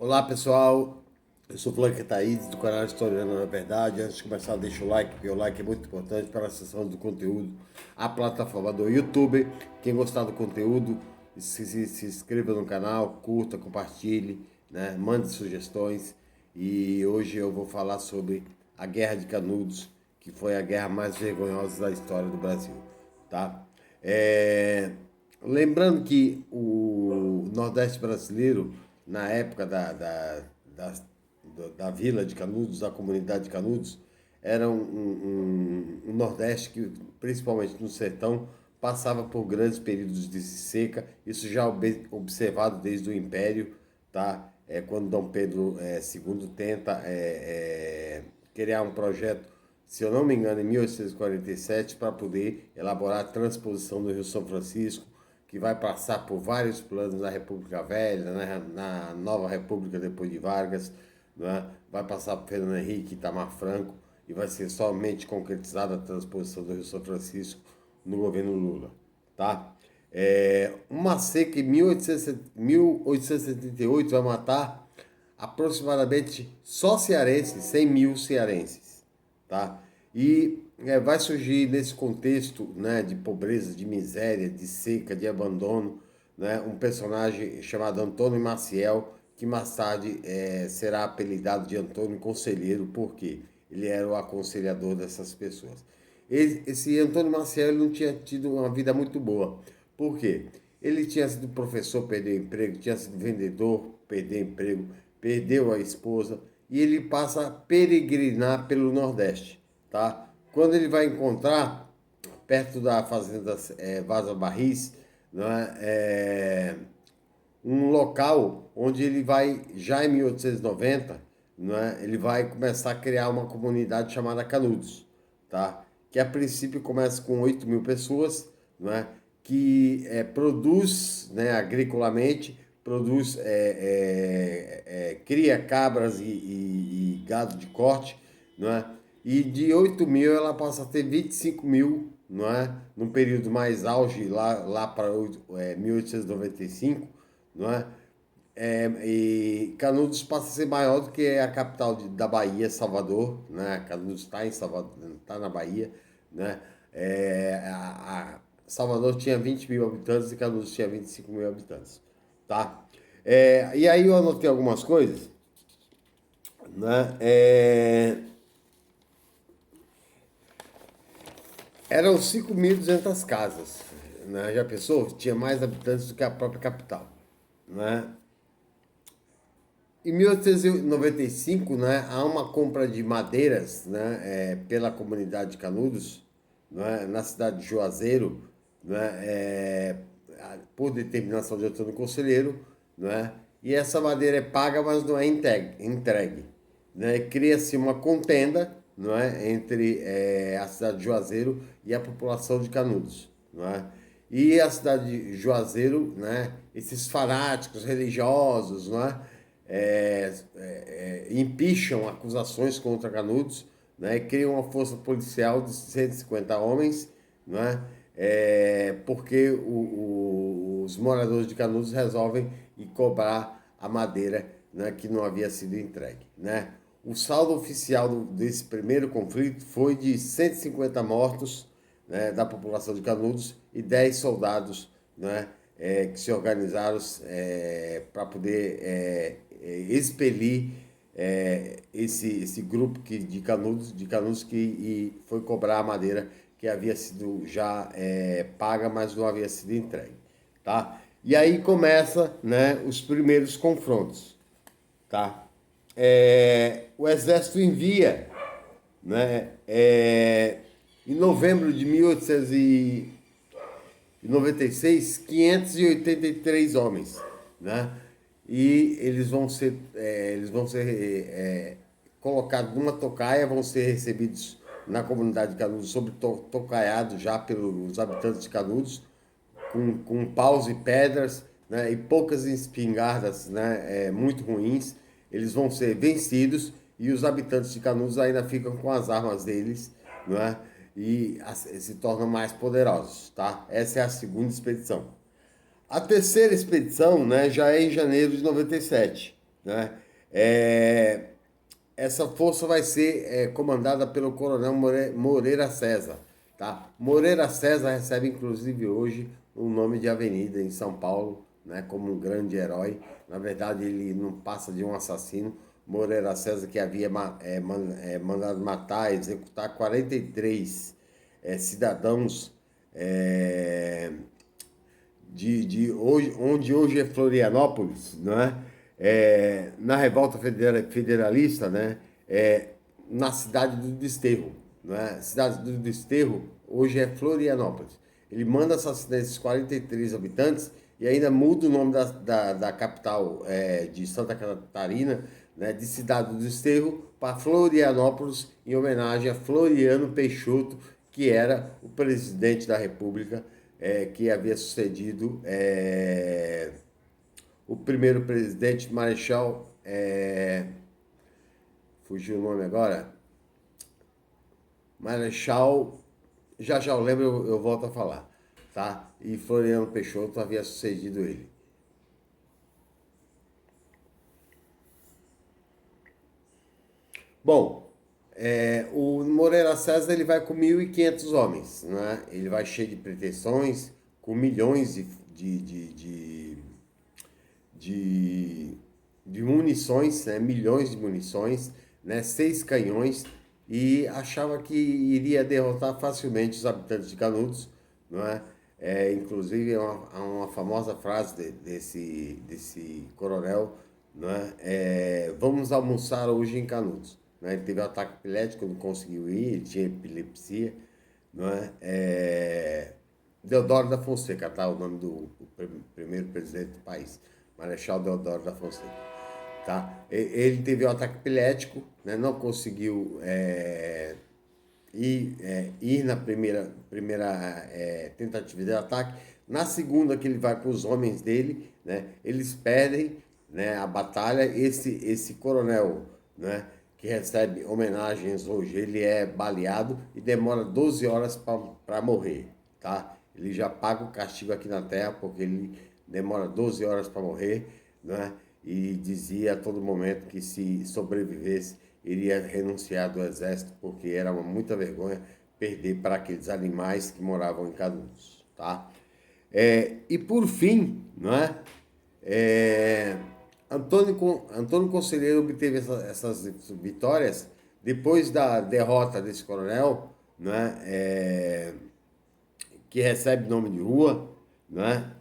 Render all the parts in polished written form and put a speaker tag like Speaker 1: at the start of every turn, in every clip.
Speaker 1: Olá pessoal, eu sou Blanca Thaís do canal Historiando na Verdade. Antes de começar, deixa o like, porque o like é muito importante para a acessão do conteúdo, a plataforma do YouTube. Quem gostar do conteúdo, se inscreva no canal, curta, compartilhe, né? Mande sugestões. E hoje eu vou falar sobre a Guerra de Canudos, que foi a guerra mais vergonhosa da história do Brasil, tá? Lembrando que o Nordeste brasileiro, na época da vila de Canudos, da comunidade de Canudos, era um Nordeste que, principalmente no sertão, passava por grandes períodos de seca. Isso já observado desde o Império, tá? Quando Dom Pedro II tenta criar um projeto, se eu não me engano, em 1847, para poder elaborar a transposição do Rio São Francisco, que vai passar por vários planos na República Velha, né, na Nova República depois de Vargas, né, vai passar por Fernando Henrique, Itamar Franco, e vai ser somente concretizada a transposição do Rio São Francisco no governo Lula. Tá? Uma seca em 1878 vai matar aproximadamente só cearenses, 100 mil cearenses. Tá? E vai surgir nesse contexto, né, de pobreza, de miséria, de seca, de abandono, né, um personagem chamado Antônio Maciel, que mais tarde será apelidado de Antônio Conselheiro, porque ele era o aconselhador dessas pessoas. Esse Antônio Maciel ele não tinha tido uma vida muito boa. Por quê? Ele tinha sido professor, perdeu emprego, tinha sido vendedor, perdeu emprego, perdeu a esposa, e ele passa a peregrinar pelo Nordeste, tá? Quando ele vai encontrar, perto da fazenda Vaza Barris, né, um local onde ele vai, já em 1890, né, ele vai começar a criar uma comunidade chamada Canudos, tá? Que a princípio começa com 8 mil pessoas, né, que produz, né, agriculamente, produz, cria cabras e gado de corte, né? E de 8 mil ela passa a ter 25 mil, não é? Num período mais auge, lá para 1895, não é? E Canudos passa a ser maior do que a capital da Bahia, Salvador, né? Canudos está em Salvador, está na Bahia, né? Salvador tinha 20 mil habitantes e Canudos tinha 25 mil habitantes, tá? E aí eu anotei algumas coisas, né? Eram 5.200 casas, né? Já pensou? Tinha mais habitantes do que a própria capital, né? Em 1895, né, há uma compra de madeiras, né, pela comunidade de Canudos, né, na cidade de Juazeiro, né, por determinação de Antônio Conselheiro, né, e essa madeira é paga, mas não é entregue, né, cria-se uma contenda, não é, entre a cidade de Juazeiro e a população de Canudos, não é? E a cidade de Juazeiro, né, esses fanáticos religiosos, não é, empicham acusações contra Canudos, né, criam uma força policial de 150 homens, né, porque os moradores de Canudos resolvem ir cobrar a madeira, né, que não havia sido entregue, né. O saldo oficial desse primeiro conflito foi de 150 mortos, né, da população de Canudos e 10 soldados, né, que se organizaram para poder expelir esse grupo de Canudos que foi cobrar a madeira que havia sido já paga, mas não havia sido entregue, tá? E aí começa, né, os primeiros confrontos, tá? O exército envia, né, em novembro de 1896, 583 homens, né? E eles vão ser colocados numa tocaia, vão ser recebidos na comunidade de Canudos sobre tocaiado já pelos habitantes de Canudos, com paus e pedras, né, e poucas espingardas, né, muito ruins. Eles vão ser vencidos e os habitantes de Canudos ainda ficam com as armas deles, né, e se tornam mais poderosos, tá? Essa é a segunda expedição. A terceira expedição, né, já é em janeiro de 97, né? É, essa força vai ser comandada pelo Coronel Moreira César, tá? Moreira César recebe, inclusive, hoje o nome de avenida em São Paulo, né? Como um grande herói. Na verdade, ele não passa de um assassino. Moreira César, que havia mandado matar, executar 43 cidadãos é, onde hoje é Florianópolis, né? Na revolta federalista, né? Na cidade do Desterro, né? Cidade do Desterro hoje é Florianópolis. Ele manda assassinar esses 43 habitantes e ainda muda o nome da capital de Santa Catarina, né? De Cidade do Desterro para Florianópolis, em homenagem a Floriano Peixoto, que era o presidente da República que havia sucedido o primeiro presidente Marechal, fugiu o nome agora, Marechal, já eu lembro, eu volto a falar, tá? E Floriano Peixoto havia sucedido ele. Bom, o Moreira César ele vai com 1.500 homens, né? Ele vai cheio de pretensões, com milhões de, de munições, né? Milhões de munições, né? 6 canhões e achava que iria derrotar facilmente os habitantes de Canudos, não é? Inclusive há uma famosa frase desse coronel, não é? Vamos almoçar hoje em Canudos. Né? Ele teve um ataque epilético, não conseguiu ir, ele tinha epilepsia, não é? Deodoro da Fonseca, tá? O nome do primeiro presidente do país, Marechal Deodoro da Fonseca, tá? Ele teve um ataque epilético, né? Não conseguiu ir na primeira tentativa de ataque. Na segunda, que ele vai com os homens dele, né? Eles perdem, né, a batalha. Esse coronel, né, que recebe homenagens hoje, ele é baleado e demora 12 horas para morrer, tá? Ele já paga o castigo aqui na Terra, porque ele demora 12 horas para morrer, né? E dizia a todo momento que se sobrevivesse, iria renunciar do exército, porque era muita vergonha perder para aqueles animais que moravam em Canudos, tá? E por fim, não é? É, Antônio Conselheiro obteve essas vitórias depois da derrota desse coronel, né? Que recebe nome de rua, né?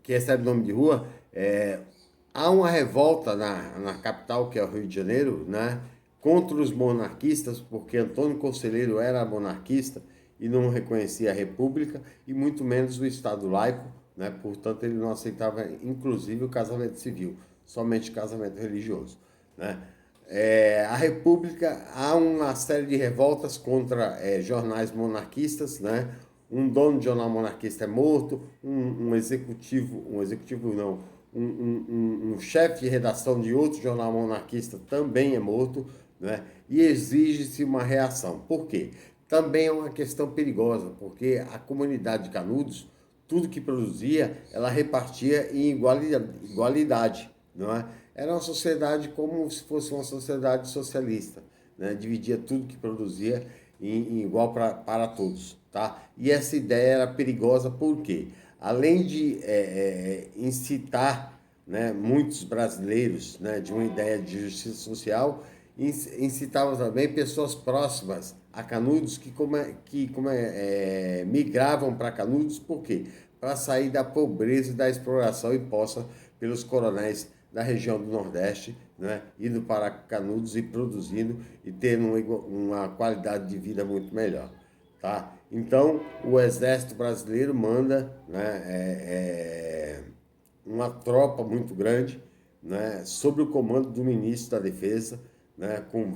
Speaker 1: Que recebe nome de rua. Há uma revolta na capital, que é o Rio de Janeiro, né? Contra os monarquistas, porque Antônio Conselheiro era monarquista e não reconhecia a República e muito menos o Estado laico, né? Portanto, ele não aceitava, inclusive, o casamento civil, somente casamento religioso, né? A República, há uma série de revoltas contra jornais monarquistas, né? Um dono de jornal monarquista é morto, um executivo não, um chefe de redação de outro jornal monarquista também é morto, né? E exige-se uma reação. Por quê? Também é uma questão perigosa, porque a comunidade de Canudos, tudo que produzia, ela repartia em igualdade, não é? Era uma sociedade como se fosse uma sociedade socialista, né? Dividia tudo que produzia em igual para todos, tá? E essa ideia era perigosa porque, além de incitar, né, muitos brasileiros, né, de uma ideia de justiça social, incitava também pessoas próximas a Canudos migravam para Canudos, por quê? Para sair da pobreza e da exploração imposta pelos coronéis da região do Nordeste, né, indo para Canudos e produzindo e tendo uma qualidade de vida muito melhor. Tá? Então, o Exército Brasileiro manda, né, uma tropa muito grande, né, sob o comando do ministro da Defesa, né, com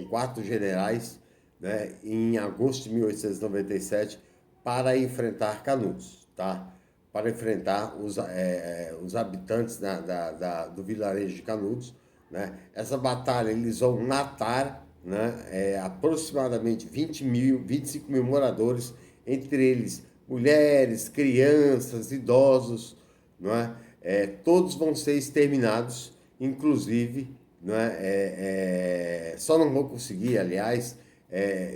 Speaker 1: 4 generais, né, em agosto de 1897, para enfrentar Canudos, tá? Para enfrentar os habitantes do vilarejo de Canudos, né? Essa batalha eles vão matar, né, aproximadamente 25 mil moradores, entre eles mulheres, crianças, idosos, não é? Todos vão ser exterminados, inclusive, não só não vão conseguir, aliás,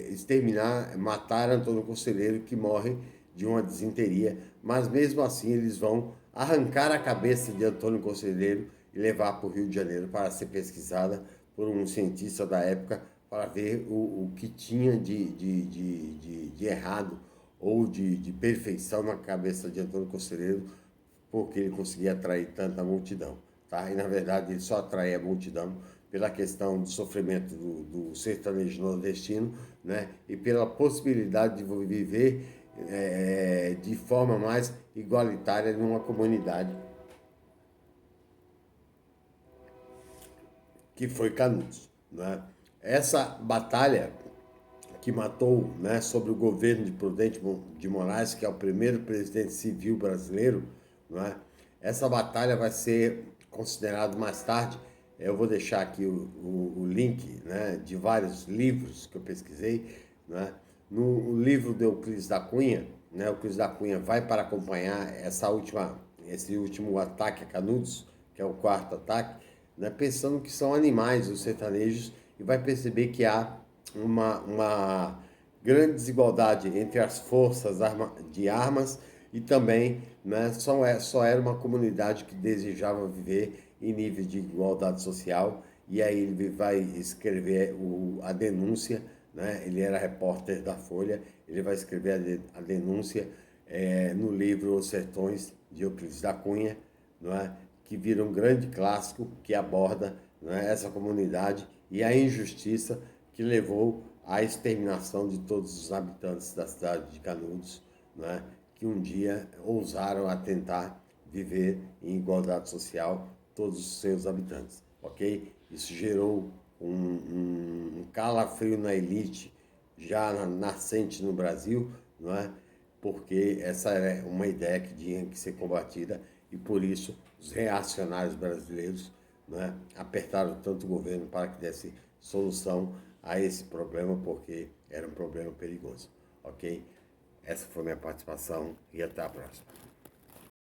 Speaker 1: exterminar, matar Antônio Conselheiro, que morre de uma disenteria, mas mesmo assim eles vão arrancar a cabeça de Antônio Conselheiro e levar para o Rio de Janeiro para ser pesquisada por um cientista da época para ver o que tinha de errado ou de perfeição na cabeça de Antônio Conselheiro, porque ele conseguia atrair tanta multidão. Tá? E, na verdade, ele só atraía a multidão pela questão do sofrimento do sertanejo nordestino, né? E pela possibilidade de viver de forma mais igualitária numa comunidade que foi Canudos. Né? Essa batalha que matou, né, sobre o governo de Prudente de Moraes, que é o primeiro presidente civil brasileiro, né? Essa batalha vai ser considerado mais tarde. Eu vou deixar aqui o link, né, de vários livros que eu pesquisei. Né? No livro de Euclides da Cunha, né, Euclides da Cunha vai para acompanhar esse último ataque a Canudos, que é o quarto ataque, né, pensando que são animais os sertanejos, e vai perceber que há uma grande desigualdade entre as forças de armas e também, né, só era uma comunidade que desejava viver em nível de igualdade social. E aí ele vai escrever a denúncia, né? Ele era repórter da Folha, ele vai escrever a denúncia no livro Os Sertões, de Euclides da Cunha, não é? Que vira um grande clássico que aborda, né, essa comunidade e a injustiça que levou à exterminação de todos os habitantes da cidade de Canudos, né, que um dia ousaram a tentar viver em igualdade social todos os seus habitantes, ok? Isso gerou um calafrio na elite já nascente no Brasil, não é? Porque essa é uma ideia que tinha que ser combatida e por isso os reacionários brasileiros, né, apertaram tanto o governo para que desse solução a esse problema, porque era um problema perigoso, ok? Essa foi minha participação e até a próxima.